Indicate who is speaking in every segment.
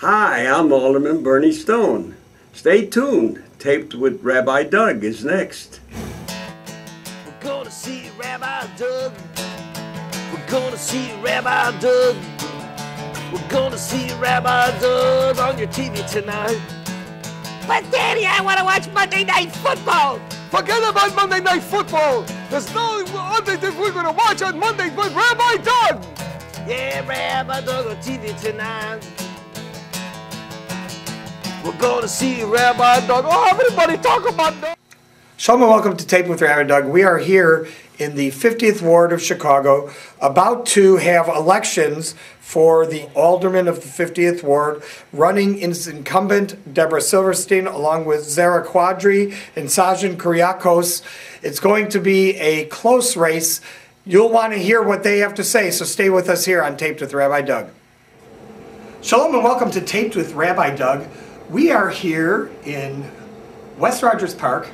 Speaker 1: Hi, I'm Alderman Bernie Stone. Stay tuned. Taped with Rabbi Doug is next.
Speaker 2: We're gonna see Rabbi Doug. We're gonna see Rabbi Doug. We're gonna see Rabbi Doug on your TV tonight. But Daddy, I want to watch Monday Night Football.
Speaker 3: Forget about Monday Night Football. There's no other thing we're going to watch on Monday but Rabbi Doug.
Speaker 2: Yeah, Rabbi Doug on TV tonight. We're going to see Rabbi Doug. Oh, everybody talk about Doug.
Speaker 4: Shalom and welcome to Taped with Rabbi Doug. We are here in the 50th Ward of Chicago, about to have elections for the Alderman of the 50th Ward. Running is incumbent Debra Silverstein along with Zehra Quadri and Shajan Kuriakose. It's going to be a close race. You'll want to hear what they have to say, so stay with us here on Taped with Rabbi Doug. Shalom and welcome to Taped with Rabbi Doug. We are here in West Rogers Park,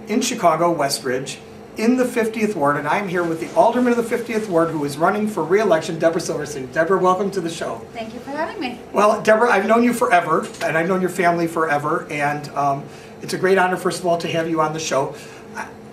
Speaker 4: in Chicago, West Ridge, in the 50th Ward, and I'm here with the Alderman of the 50th Ward who is running for re-election, Debra Silverstein. Debra, welcome to the show.
Speaker 5: Thank you for having me.
Speaker 4: Well, Debra, I've known you forever, and I've known your family forever, and it's a great honor, first of all, to have you on the show.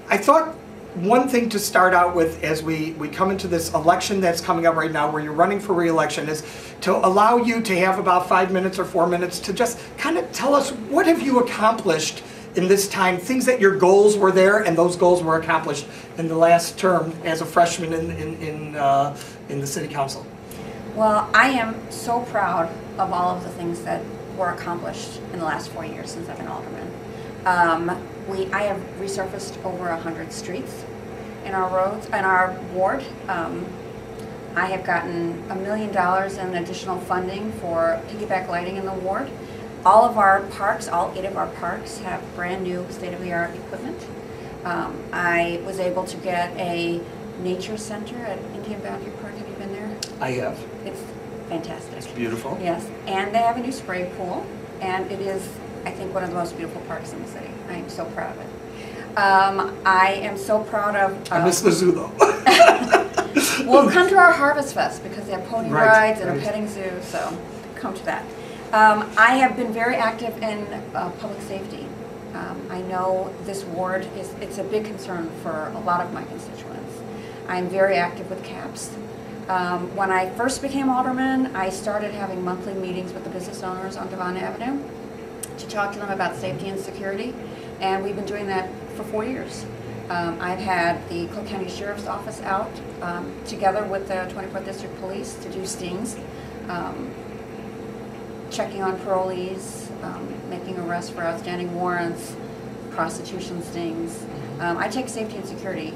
Speaker 4: I thought one thing to start out with as we come into this election that's coming up right now where you're running for re-election is to allow you to have about 5 minutes or 4 minutes to just kind of tell us what have you accomplished in this time, things that your goals were there and those goals were accomplished in the last term as a freshman in the city council.
Speaker 5: Well, I am so proud of all of the things that were accomplished in the last 4 years since I've been alderman. I have resurfaced over 100 streets in our roads, in our ward. I have gotten $1 million in additional funding for piggyback lighting in the ward. All of our parks, all 8 of our parks, have brand new state-of-the-art equipment. I was able to get a nature center at Indian Boundary Park. Have you been there?
Speaker 4: I have.
Speaker 5: It's fantastic.
Speaker 4: It's beautiful.
Speaker 5: Yes, and they have a new spray pool, and it is, I think, one of the most beautiful parks in the city. I am so proud of it. I am so proud of...
Speaker 4: I miss the zoo, though.
Speaker 5: Well, come to our Harvest Fest, because they have pony rides and a petting zoo, so come to that. I have been very active in public safety. I know this ward it's a big concern for a lot of my constituents. I'm very active with CAPS. When I first became alderman, I started having monthly meetings with the business owners on Devon Avenue to talk to them about safety and security, and we've been doing that for 4 years. I've had the Cook County Sheriff's Office out together with the 24th District Police to do stings. Checking on parolees, making arrests for outstanding warrants, prostitution stings. I take safety and security.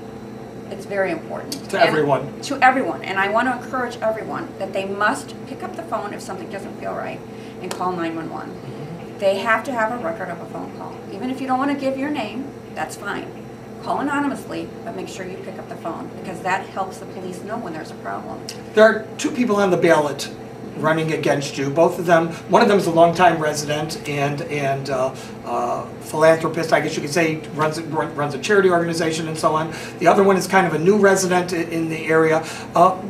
Speaker 5: It's very important.
Speaker 4: To everyone.
Speaker 5: To everyone. And I want to encourage everyone that they must pick up the phone if something doesn't feel right and call 911. They have to have a record of a phone call. Even if you don't want to give your name, that's fine. Call anonymously, but make sure you pick up the phone because that helps the police know when there's a problem.
Speaker 4: There are 2 people on the ballot running against you. Both of them, one of them is a longtime resident and philanthropist, I guess you could say, runs a charity organization and so on. The other one is kind of a new resident in the area.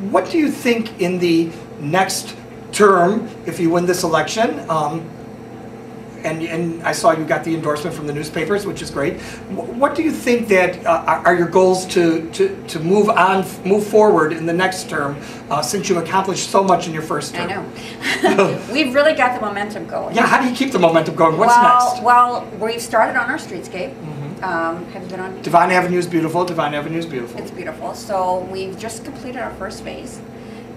Speaker 4: What do you think in the next term, if you win this election, and I saw you got the endorsement from the newspapers, which is great. What do you think that are your goals to move forward in the next term, since you've accomplished so much in your first term?
Speaker 5: I know. We've really got the momentum going.
Speaker 4: Yeah, how do you keep the momentum going? What's next?
Speaker 5: Well, we've started on our streetscape. Have you been on?
Speaker 4: Devon Avenue is beautiful. Devon Avenue is beautiful. It's
Speaker 5: beautiful. So we've just completed our first phase,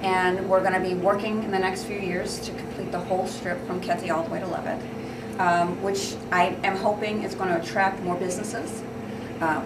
Speaker 5: and we're going to be working in the next few years to complete the whole strip from Kedzie all the way to Levitt. Which I am hoping is going to attract more businesses,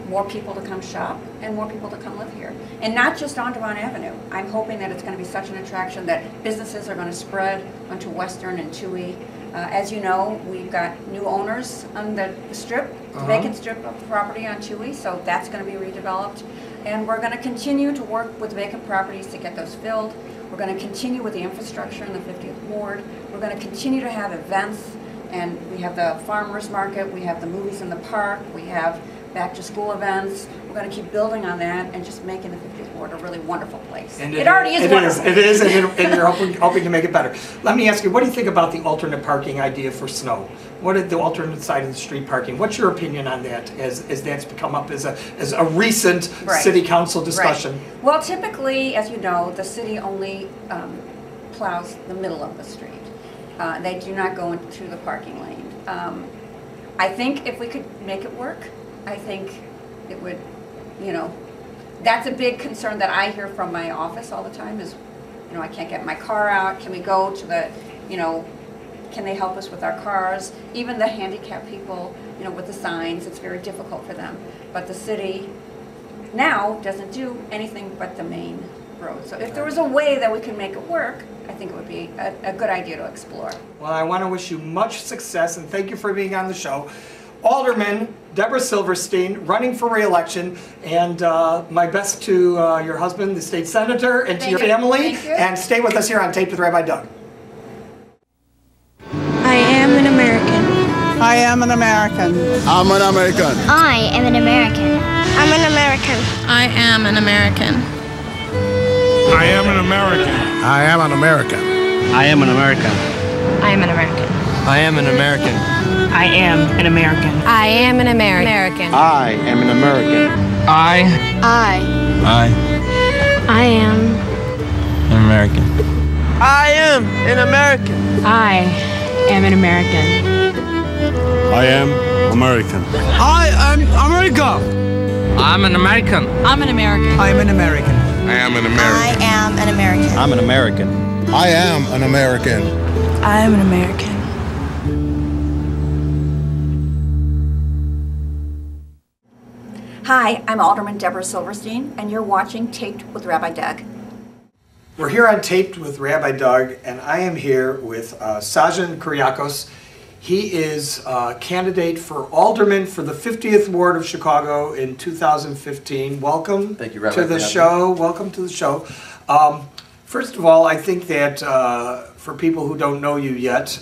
Speaker 5: more people to come shop, and more people to come live here. And not just on Devon Avenue. I'm hoping that it's going to be such an attraction that businesses are going to spread onto Western and Toohey. As you know, we've got new owners on the strip, the vacant strip of the property on Toohey, so that's going to be redeveloped. And we're going to continue to work with vacant properties to get those filled. We're going to continue with the infrastructure in the 50th Ward. We're going to continue to have events. And we have the farmers market, we have the movies in the park, we have back to school events. We're going to keep building on that and just making the 50th Ward a really wonderful place.
Speaker 4: And
Speaker 5: it already is wonderful.
Speaker 4: It is, and you're hoping to make it better. Let me ask you, what do you think about the alternate parking idea for snow? What is the alternate side of the street parking? What's your opinion on that as that's come up as a recent city council discussion?
Speaker 5: Right. Well, typically, as you know, the city only plows the middle of the street. They do not go into the parking lane. I think if we could make it work, I think it would, you know, that's a big concern that I hear from my office all the time is, you know, I can't get my car out. Can we go to the, you know, can they help us with our cars? Even the handicapped people, you know, with the signs, it's very difficult for them. But the city now doesn't do anything but the main road. So if there was a way that we could make it work, I think it would be a good idea to explore.
Speaker 4: Well, I want to wish you much success and thank you for being on the show. Alderman Debra Silverstein, running for re-election, and my best to your husband, the state senator, and to your family.
Speaker 5: Thank you.
Speaker 4: And stay with us here on Taped with Rabbi Doug.
Speaker 6: I am an American.
Speaker 7: I am an American.
Speaker 8: I'm an American.
Speaker 6: I am an American. I'm an American.
Speaker 9: I am an American.
Speaker 8: I am an American. I am an American.
Speaker 10: I am an American.
Speaker 6: I am an American.
Speaker 10: I am an American.
Speaker 6: I am an American.
Speaker 9: I am an American.
Speaker 8: I am an American.
Speaker 10: I
Speaker 6: am
Speaker 10: an American.
Speaker 7: I am an American.
Speaker 6: I am an American.
Speaker 8: I am American.
Speaker 7: I am America.
Speaker 10: I'm an American.
Speaker 9: I'm an American.
Speaker 7: I am an American.
Speaker 8: I am an American.
Speaker 6: I am an American.
Speaker 10: I'm an American.
Speaker 8: I am an American.
Speaker 6: I am an American.
Speaker 5: Hi, I'm Alderman Debra Silverstein, and you're watching Taped with Rabbi Doug.
Speaker 4: We're here on Taped with Rabbi Doug, and I am here with Shajan Kuriakose. He is a candidate for Alderman for the 50th Ward of Chicago in 2015. Welcome.
Speaker 10: Thank you, Rabbi,
Speaker 4: to the show. Welcome to the show. First of all, I think that for people who don't know you yet,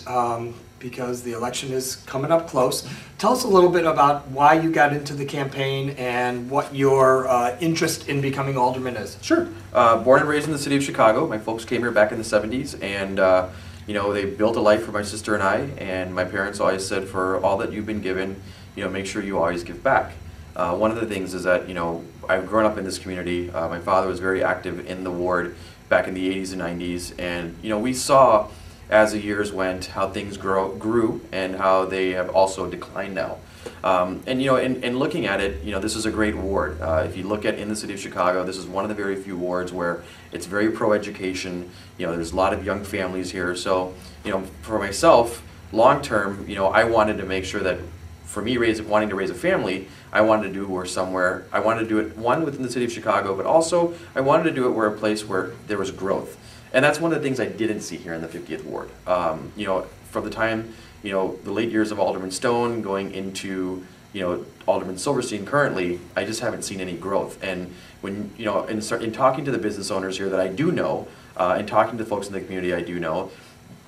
Speaker 4: because the election is coming up close, tell us a little bit about why you got into the campaign and what your interest in becoming alderman is.
Speaker 11: Sure. Born and raised in the city of Chicago. My folks came here back in the 70s, and you know, they built a life for my sister and I, and my parents always said, for all that you've been given, you know, make sure you always give back. One of the things is that, you know, I've grown up in this community. My father was very active in the ward back in the 80s and 90s, and, you know, we saw as the years went how things grew and how they have also declined now. And you know, in looking at it, you know, this is a great ward. If you look at in the city of Chicago, this is one of the very few wards where it's very pro-education. You know, there's a lot of young families here. So, you know, for myself, long term, you know, I wanted to make sure that for me wanting to raise a family, I wanted to do I wanted to do it, one, within the city of Chicago, but also I wanted to do it where a place where there was growth. And that's one of the things I didn't see here in the 50th Ward. You know, from the time, you know, the late years of Alderman Stone going into, you know, Alderman Silverstein currently, I just haven't seen any growth. And when, you know, in talking to the business owners here that I do know, and talking to folks in the community I do know,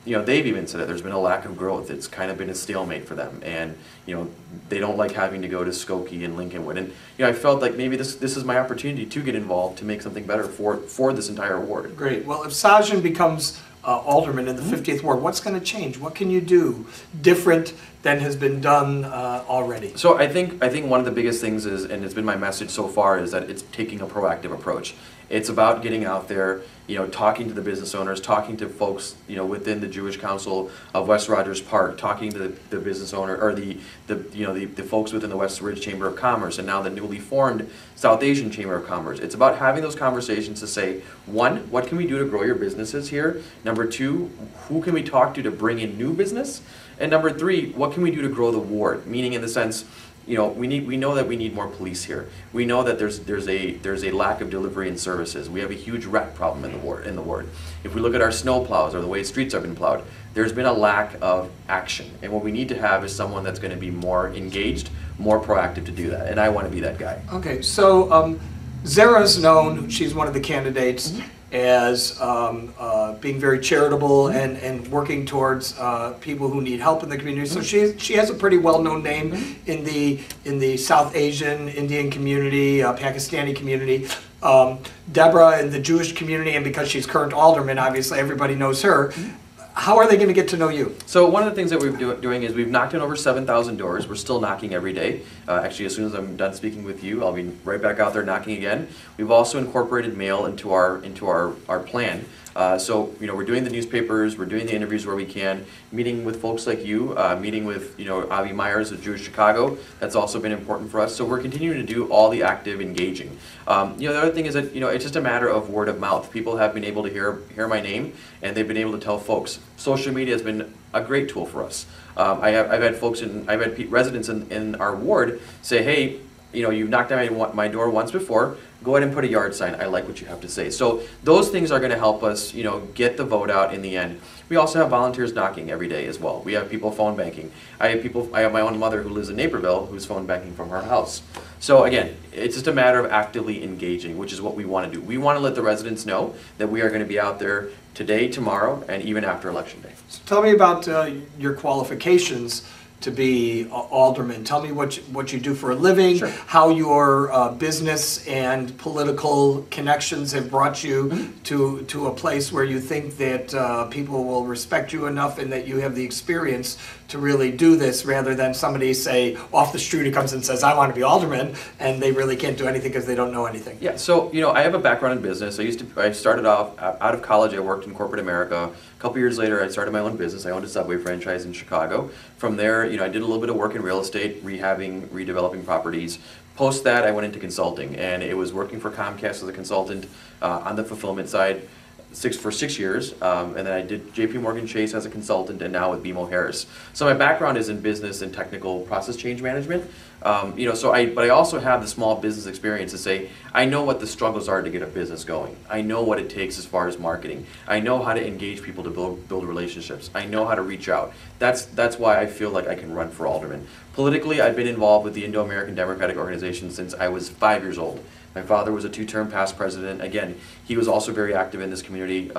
Speaker 11: you know, they've even said that there's been a lack of growth. It's kind of been a stalemate for them, and you know, they don't like having to go to Skokie and Lincolnwood. And you know, I felt like maybe this is my opportunity to get involved to make something better for this entire ward.
Speaker 4: Great. Well, if Shajan becomes alderman in the 50th Ward, what's going to change? What can you do different than has been done already?
Speaker 11: So I think one of the biggest things is, and it's been my message so far, is that it's taking a proactive approach. It's about getting out there, you know, talking to the business owners, talking to folks, you know, within the Jewish Council of West Rogers Park, talking to the business owner, or the folks within the West Ridge Chamber of Commerce, and now the newly formed South Asian Chamber of Commerce. It's about having those conversations to say, one, what can we do to grow your businesses here? Number two, who can we talk to bring in new business? And number three, what can we do to grow the ward? Meaning in the sense, you know, we know that we need more police here. We know that there's a lack of delivery and services. We have a huge wreck problem in the ward. If we look at our snow plows or the way streets have been plowed, there's been a lack of action. And what we need to have is someone that's going to be more engaged, more proactive to do that. And I want to be that guy.
Speaker 4: Okay, so Zehra's known, she's one of the candidates. as being very charitable and working towards people who need help in the community. So she has a pretty well-known name in the South Asian, Indian community, Pakistani community. Debra in the Jewish community, and because she's current alderman, obviously everybody knows her. How are they going to get to know you?
Speaker 11: So one of the things that we're doing is we've knocked on over 7,000 doors. We're still knocking every day. Actually, as soon as I'm done speaking with you, I'll be right back out there knocking again. We've also incorporated mail into our plan. So we're doing the newspapers, we're doing the interviews where we can, meeting with folks like you, meeting with Avi Myers of Jewish Chicago. That's also been important for us. So we're continuing to do all the active engaging. The other thing is that it's just a matter of word of mouth. People have been able to hear my name, and they've been able to tell folks. Social media has been a great tool for us. I've had residents in our ward say, hey, you've knocked on my door once before, go ahead and put a yard sign. I like what you have to say. So those things are going to help us, get the vote out in the end. We also have volunteers knocking every day as well. We have people phone banking. I have my own mother who lives in Naperville who's phone banking from her house. So again, it's just a matter of actively engaging, which is what we want to do. We want to let the residents know that we are going to be out there today, tomorrow, and even after Election Day.
Speaker 4: So tell me about your qualifications to be alderman. Tell me what you do for a living,
Speaker 11: sure.
Speaker 4: How your business and political connections have brought you to a place where you think that people will respect you enough and that you have the experience to really do this, rather than somebody, say, off the street who comes and says, I want to be alderman, and they really can't do anything because they don't know anything.
Speaker 11: Yeah, so I have a background in business. I started off out of college. I worked in corporate America. A couple years later, I started my own business. I owned a Subway franchise in Chicago. From there, I did a little bit of work in real estate, redeveloping properties. Post that, I went into consulting, and it was working for Comcast as a consultant on the fulfillment side for 6 years, and then I did J.P. Morgan Chase as a consultant, and now with BMO Harris. So my background is in business and technical process change management. But I also have the small business experience to say, I know what the struggles are to get a business going. I know what it takes as far as marketing. I know how to engage people to build relationships. I know how to reach out. That's why I feel like I can run for alderman. Politically, I've been involved with the Indo-American Democratic Organization since I was 5 years old. My father was a 2-term past president. Again, he was also very active in this community.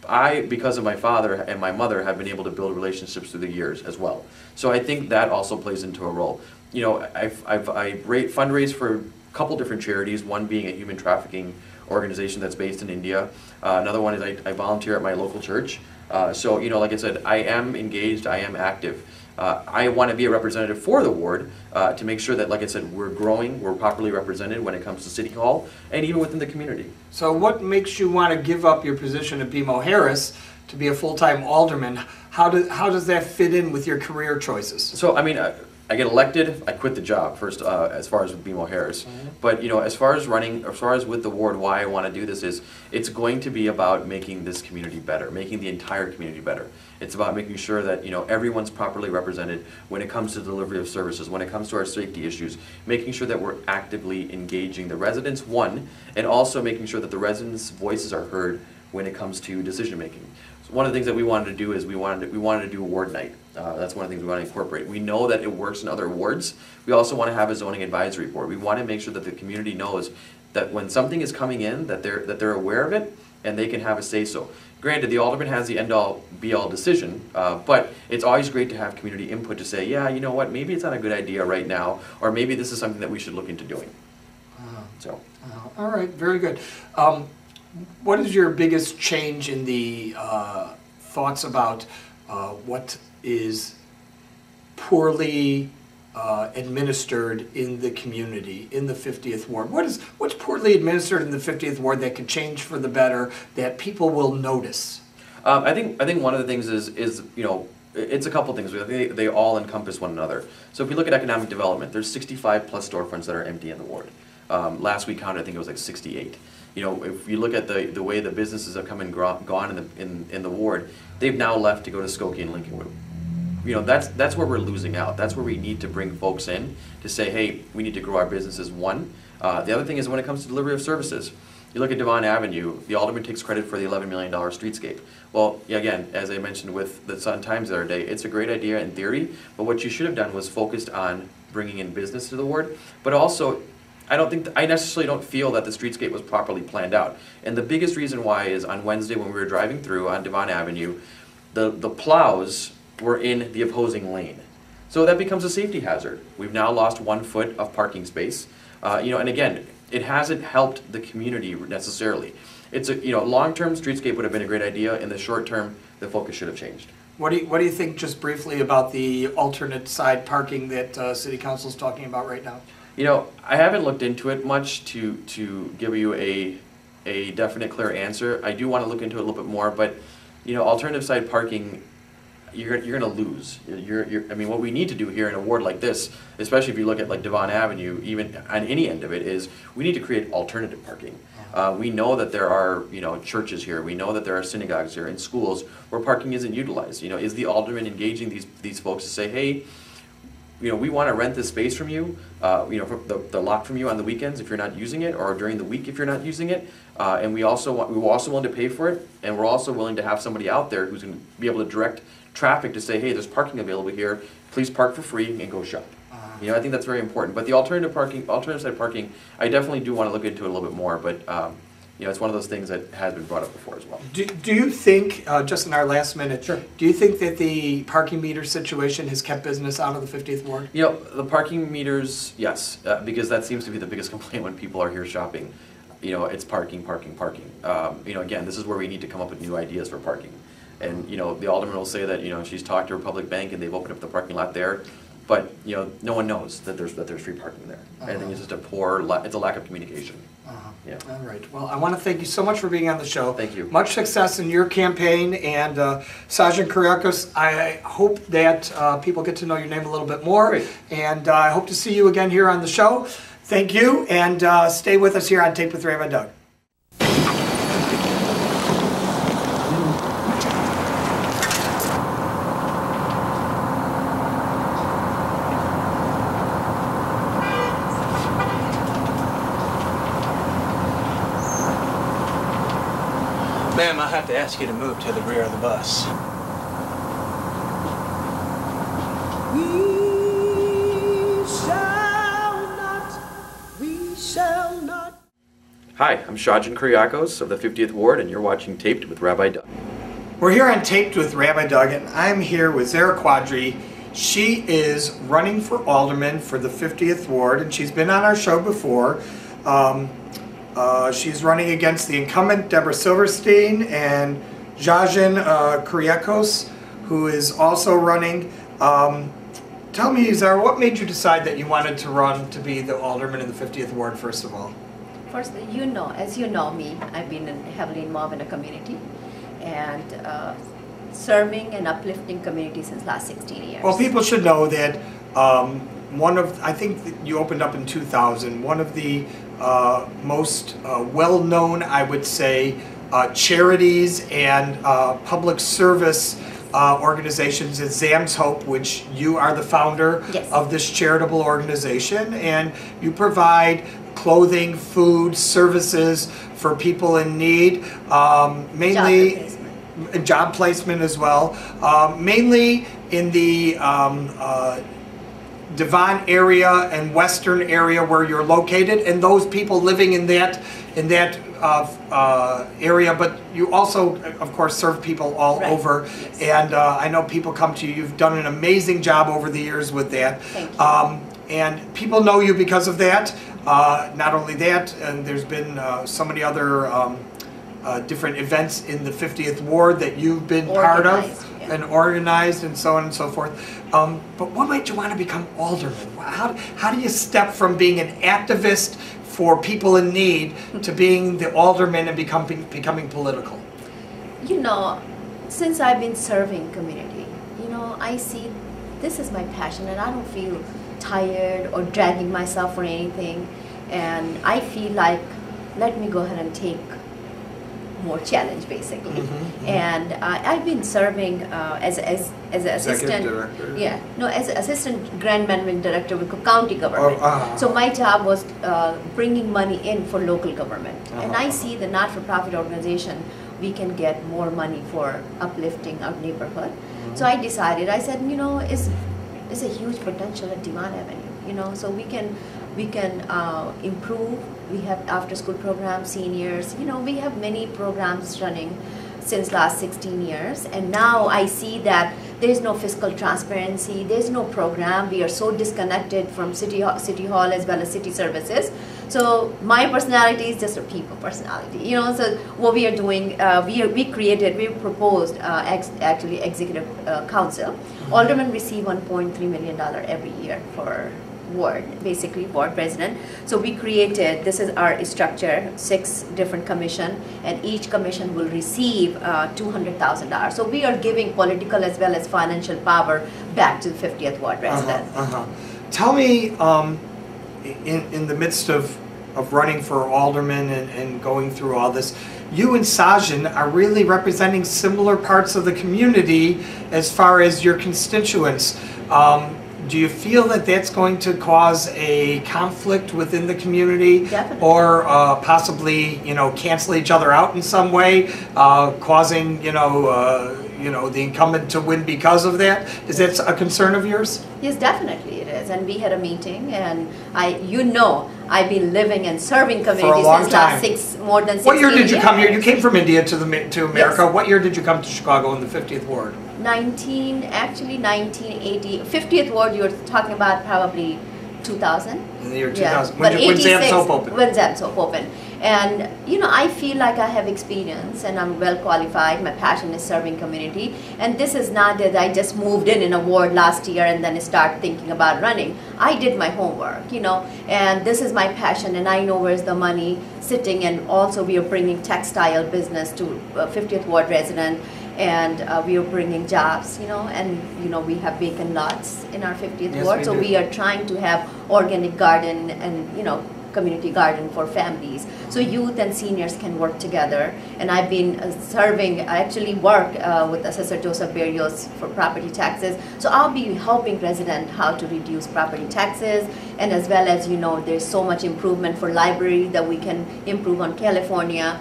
Speaker 11: I, because of my father and my mother, have been able to build relationships through the years as well. So I think that also plays into a role. I fundraise for a couple different charities, one being a human trafficking organization that's based in India. Another one is I volunteer at my local church. Like I said, I am engaged, I am active. I want to be a representative for the ward to make sure that, like I said, we're growing, we're properly represented when it comes to City Hall and even within the community.
Speaker 4: So what makes you want to give up your position at BMO Harris to be a full-time alderman? How does that fit in with your career choices?
Speaker 11: So, I get elected, I quit the job first as far as with BMO Harris. But as far as with the ward, why I want to do this is it's going to be about making this community better, making the entire community better. It's about making sure that everyone's properly represented when it comes to delivery of services, when it comes to our safety issues, making sure that we're actively engaging the residents, one, and also making sure that the residents' voices are heard when it comes to decision making. So one of the things that we wanted to do is we wanted to do a ward night. That's one of the things we want to incorporate. We know that it works in other wards. We also want to have a zoning advisory board. We want to make sure that the community knows that when something is coming in, that they're aware of it and they can have a say-so. Granted, the alderman has the end-all, be-all decision, but it's always great to have community input to say, yeah, you know what, maybe it's not a good idea right now, or maybe this is something that we should look into doing.
Speaker 4: All right, very good. What is your biggest change in the thoughts about what is poorly administered in the community, in the 50th Ward? What's poorly administered in the 50th Ward that could change for the better, that people will notice?
Speaker 11: I think one of the things is it's a couple things. They all encompass one another. So if we look at economic development, there's 65 plus storefronts that are empty in the ward. Last we counted, I think it was like 68. If you look at the way the businesses have come and gone in the ward, they've now left to go to Skokie and Lincolnwood. That's where we're losing out. That's where we need to bring folks in to say, hey, we need to grow our businesses, one. The other thing is when it comes to delivery of services. You look at Devon Avenue, the alderman takes credit for the $11 million streetscape. Well, again, as I mentioned with the Sun-Times the other day, it's a great idea in theory, but what you should have done was focused on bringing in business to the ward, but also I necessarily don't feel that the streetscape was properly planned out. And the biggest reason why is on Wednesday when we were driving through on Devon Avenue, the plows were in the opposing lane. So that becomes a safety hazard. We've now lost 1 foot of parking space. And again, it hasn't helped the community necessarily. It's a, long-term streetscape would have been a great idea. In the short term, the focus should have changed.
Speaker 4: What do you think, just briefly, about the alternate side parking that City Council is talking about right now?
Speaker 11: I haven't looked into it much to give you a definite, clear answer. I do want to look into it a little bit more, but alternative side parking, you're going to lose. I mean, what we need to do here in a ward like this, especially if you look at like Devon Avenue, even on any end of it, is we need to create alternative parking. We know that there are churches here. We know that there are synagogues here and schools where parking isn't utilized. Is the alderman engaging these folks to say, hey, we want to rent this space from you, from the lot from you on the weekends if you're not using it, or during the week if you're not using it, and we're also willing to pay for it, and we're also willing to have somebody out there who's going to be able to direct traffic to say, hey, there's parking available here, please park for free and go shop. I think that's very important. But the alternative side parking, I definitely do want to look into it a little bit more, but it's one of those things that has been brought up before as well.
Speaker 4: Do you think, just in our last minute,
Speaker 11: sure,
Speaker 4: do you think that the parking meter situation has kept business out of the 50th Ward?
Speaker 11: The parking meters, yes, because that seems to be the biggest complaint when people are here shopping. It's parking. Again, this is where we need to come up with new ideas for parking. And, the alderman will say that, she's talked to Republic Bank and they've opened up the parking lot there. But, no one knows that there's free parking there. I think it's just it's a lack of communication. Yeah.
Speaker 4: All right. Well, I want to thank you so much for being on the show.
Speaker 11: Thank you.
Speaker 4: Much success in your campaign. And Shajan Kuriakose, I hope that people get to know your name a little bit more.
Speaker 11: Great.
Speaker 4: And I hope to see you again here on the show. Thank you. And stay with us here on Tape with Rabbi Doug.
Speaker 10: Ma'am, I have to ask you to move to the rear of the bus.
Speaker 2: We shall not.
Speaker 11: Hi, I'm Shajan Kuriakose of the 50th Ward, and you're watching Taped with Rabbi Doug.
Speaker 4: We're here on Taped with Rabbi Doug, and I'm here with Zehra Quadri. She is running for alderman for the 50th Ward, and she's been on our show before. She's running against the incumbent Debra Silverstein and Shajan Kuriakose, who is also running. Tell me, Zehra, what made you decide that you wanted to run to be the alderman in the 50th Ward, first of all?
Speaker 12: First, as you know me, I've been heavily involved in the community and serving and uplifting community since last 16 years.
Speaker 4: Well, people should know that I think that you opened up in 2000, one of the most well-known, I would say, charities and public service organizations is Zam's Hope, which you are the founder of this charitable organization, and you provide clothing, food, services for people in need, mainly job placement as well, mainly in the Devon area and western area where you're located, and those people living in that area, but you also, of course, serve people all over. Yes. And I know people come to you. You've done an amazing job over the years with that.
Speaker 12: Thank you.
Speaker 4: And people know you because of that. Not only that, and there's been so many other different events in the 50th Ward that you've been part of and organized and so on and so forth. But what made you want to become alderman? How do you step from being an activist for people in need to being the alderman and becoming political?
Speaker 12: Since I've been serving community, I see this is my passion, and I don't feel tired or dragging myself for anything. And I feel like, let me go ahead and take more challenge, basically. And I've been serving as an assistant
Speaker 4: director.
Speaker 12: As assistant grand management director with county government. So my job was bringing money in for local government. And I see the not-for-profit organization, we can get more money for uplifting our neighborhood. So I decided, I said, it's a huge potential at Devon Avenue. So we can we can improve. We have after-school programs, seniors. You know, we have many programs running since last 16 years, and now I see that there is no fiscal transparency, there is no program. We are so disconnected from City Hall as well as city services. So my personality is just a people personality, you know. So what we are doing, we proposed actually executive council. Aldermen receive $1.3 million every year for ward, basically ward president. So we created, this is our structure, 6 different commission, and each commission will receive $200,000. So we are giving political as well as financial power back to the 50th ward resident.
Speaker 4: Tell me, in the midst of running for alderman and going through all this, you and Shajan are really representing similar parts of the community as far as your constituents. Do you feel that that's going to cause a conflict within the community?
Speaker 12: Definitely.
Speaker 4: Or possibly, you know, cancel each other out in some way, causing, you know, the incumbent to win because of that? Is that a concern of yours?
Speaker 12: Yes, definitely it is. And we had a meeting, and I've been living and serving communities since last more than 16 years.
Speaker 4: What year did you come here? You came from India to America.
Speaker 12: Yes.
Speaker 4: What year did you come to Chicago in the 50th Ward?
Speaker 12: 1980. 50th Ward, you're talking about probably 2000.
Speaker 4: In the year 2000.
Speaker 12: Yeah.
Speaker 4: When Zam Soap opened.
Speaker 12: When Zam Soap opened. And, you know, I feel like I have experience and I'm well qualified. My passion is serving community. And this is not that I just moved in a ward last year and then start thinking about running. I did my homework, you know, and this is my passion, and I know where's the money sitting. And also we are bringing textile business to 50th Ward resident. And we are bringing jobs, you know, and, you know, we have vacant lots in our 50th Ward. So we are trying to have organic garden and, you know, community garden for families. So youth and seniors can work together. And I've been I actually work with Assessor Joseph Berrios for property taxes. So I'll be helping residents how to reduce property taxes. And as well as, you know, there's so much improvement for library that we can improve on California.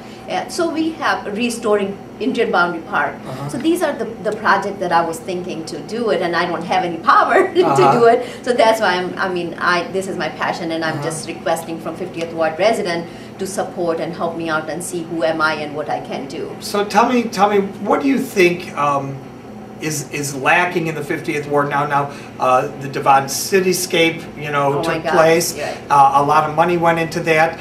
Speaker 12: So we have restoring Indian Boundary Park. So these are the project that I was thinking to do it, and I don't have any power to do it. So that's why this is my passion, and I'm just requesting from 50th Ward resident to support and help me out and see who am I and what I can do.
Speaker 4: So tell me, what do you think is lacking in the 50th Ward now? The Devon Cityscape, you know, took place. Yeah. A lot of money went into that,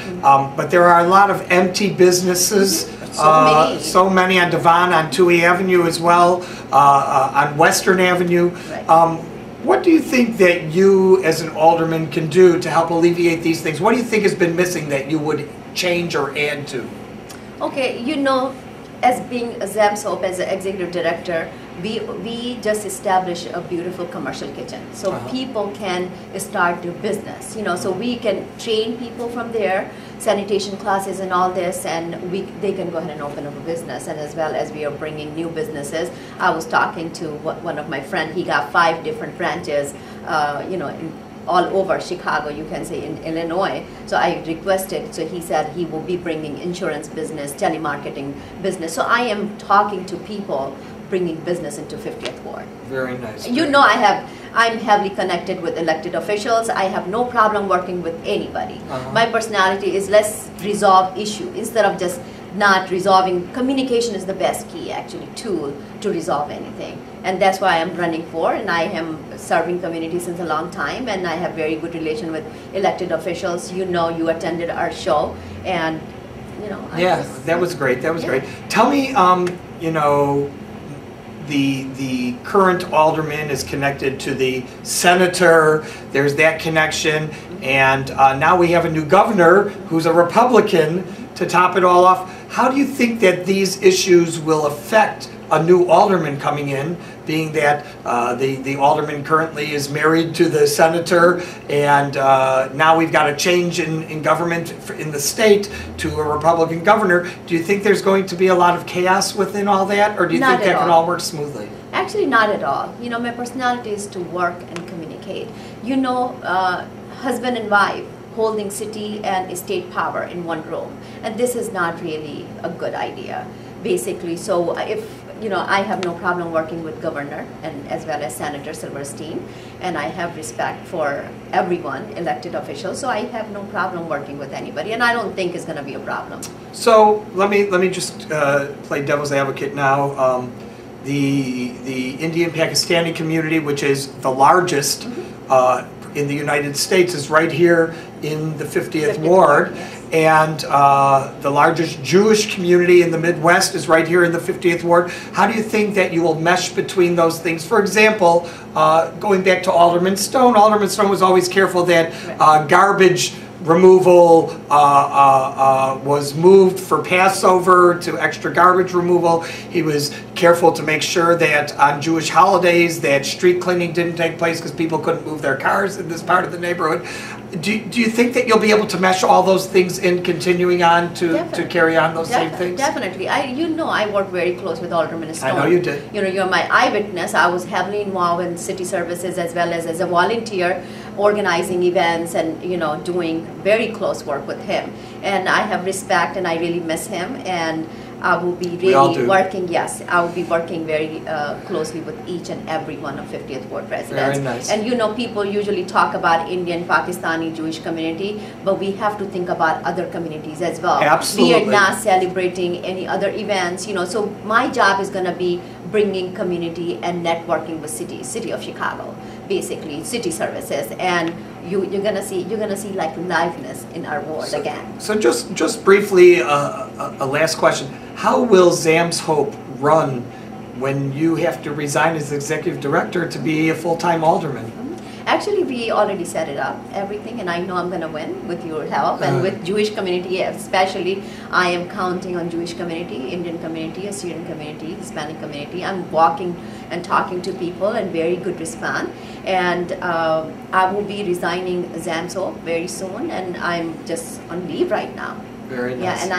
Speaker 4: but there are a lot of empty businesses. So many on Devon, on Touhy Avenue as well, on Western Avenue. Right. What do you think that you as an alderman can do to help alleviate these things? What do you think has been missing that you would change or add to?
Speaker 12: Okay, you know, as being a Zam Soap, as an executive director, we just established a beautiful commercial kitchen. So people can start their business, you know, so we can train people from there, sanitation classes and all this, and they can go ahead and open up a business. And as well as we are bringing new businesses. I was talking to one of my friends, he got 5 different branches, you know, all over Chicago, you can say, in Illinois. So I requested, so he said he will be bringing insurance business, telemarketing business. So I am talking to people bringing business into 50th Ward.
Speaker 4: Very nice.
Speaker 12: You know, I'm heavily connected with elected officials. I have no problem working with anybody. My personality is let's resolve issue instead of just not resolving. Communication is the best key, actually, tool to resolve anything. And that's why I'm running for, and I am serving community since a long time, and I have very good relation with elected officials. You know, you attended our show, and, you know.
Speaker 4: That was great. That was great. Tell me, you know, the current alderman is connected to the senator. There's that connection, and now we have a new governor who's a Republican to top it all off. How do you think that these issues will affect a new alderman coming in, being that the alderman currently is married to the senator, and now we've got a change in government in the state to a Republican governor? Do you think there's going to be a lot of chaos within all that, or do you think that can all work smoothly?
Speaker 12: Actually, not at all. You know, my personality is to work and communicate. You know, husband and wife holding city and state power in one room, and this is not really a good idea, basically. So if you know, I have no problem working with Governor and as well as Senator Silverstein, and I have respect for everyone, elected officials, so I have no problem working with anybody, and I don't think it's going to be a problem.
Speaker 4: So let me just play devil's advocate now. The Indian Pakistani community, which is the largest in the United States, is right here in the 50th Ward.
Speaker 12: Yes.
Speaker 4: And the largest Jewish community in the Midwest is right here in the 50th Ward. How do you think that you will mesh between those things? For example, going back to Alderman Stone was always careful that garbage removal was moved for Passover to extra garbage removal. He was careful to make sure that on Jewish holidays that street cleaning didn't take place because people couldn't move their cars in this part of the neighborhood. Do you think that you'll be able to mesh all those things in continuing on to carry on those same things?
Speaker 12: Definitely. You know, I work very close with Alderman Stone.
Speaker 4: I know you did.
Speaker 12: You know, you're my eyewitness. I was heavily involved in city services as well as a volunteer, organizing events and, you know, doing very close work with him. And I have respect and I really miss him, and I will be really working, I will be working very closely with each and every one of 50th Ward residents.
Speaker 4: Very nice.
Speaker 12: And you know, people usually talk about Indian, Pakistani, Jewish community, but we have to think about other communities as well.
Speaker 4: Absolutely.
Speaker 12: We are not celebrating any other events, you know, so my job is going to be bringing community and networking with city of Chicago, basically city services, and you're gonna see like liveliness in our ward again.
Speaker 4: So just briefly, a last question: how will Zam's Hope run when you have to resign as executive director to be a full-time alderman?
Speaker 12: Actually, we already set it up, everything, and I know I'm going to win with your help and with Jewish community especially. I am counting on Jewish community, Indian community, Assyrian community, Hispanic community. I'm walking and talking to people and very good response. And I will be resigning Zam's Hope very soon, and I'm just on leave right now.
Speaker 4: Very nice.
Speaker 12: Yeah, and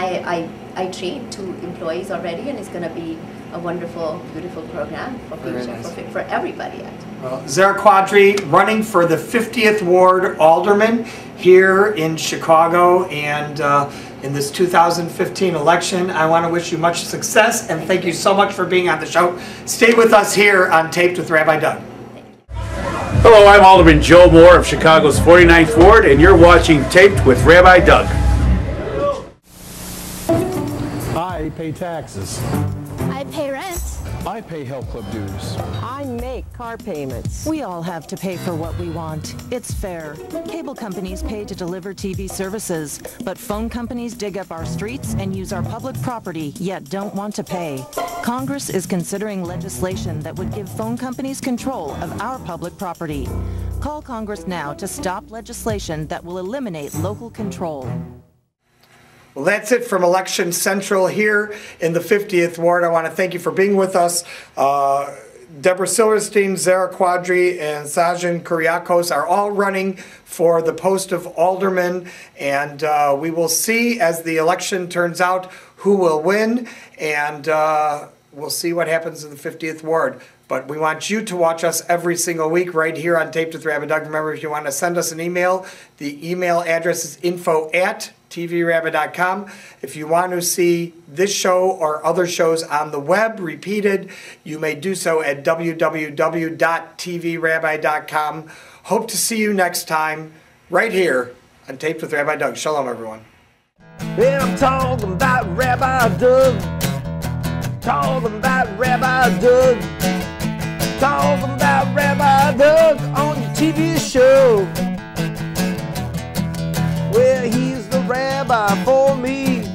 Speaker 12: I trained 2 employees already, and it's going to be a wonderful, beautiful program for future, for everybody.
Speaker 4: Well, Zehra Quadri running for the 50th Ward Alderman here in Chicago, and in this 2015 election. I want to wish you much success, and thank you so much for being on the show. Stay with us here on Taped with Rabbi Doug.
Speaker 1: Hello, I'm Alderman Joe Moore of Chicago's 49th Ward, and you're watching Taped with Rabbi Doug.
Speaker 13: I pay taxes.
Speaker 14: I pay rent.
Speaker 13: I pay health club dues.
Speaker 15: I make car payments. We all have to pay for what we want. It's fair. Cable companies pay to deliver TV services, but phone companies dig up our streets and use our public property, yet don't want to pay. Congress is considering legislation that would give phone companies control of our public property. Call Congress now to stop legislation that will eliminate local control.
Speaker 4: Well, that's it from Election Central here in the 50th Ward. I want to thank you for being with us. Debra Silverstein, Zehra Quadri, and Shajan Kuriakose are all running for the post of alderman, and we will see as the election turns out who will win, and we'll see what happens in the 50th Ward. But we want you to watch us every single week right here on Taped with Rabbi Doug. Remember, if you want to send us an email, the email address is info@tvrabbi.com. If you want to see this show or other shows on the web repeated, you may do so at www.tvrabbi.com. Hope to see you next time right here on Taped with Rabbi Doug. Shalom, everyone.
Speaker 2: And I'm talking about Rabbi Doug. Talking about Rabbi Doug. Talking about Rabbi Doug on your TV show. Well, he's the rabbi for me.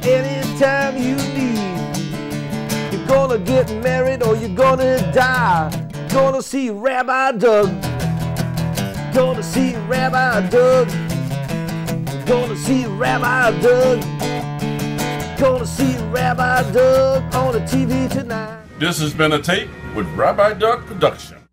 Speaker 2: Anytime you need. You're gonna get married or you're gonna die. Gonna see Rabbi Doug. Gonna see Rabbi Doug. Gonna see Rabbi Doug. Gonna see Rabbi Doug on the TV tonight.
Speaker 8: This has been a Tape with Rabbi Doug production.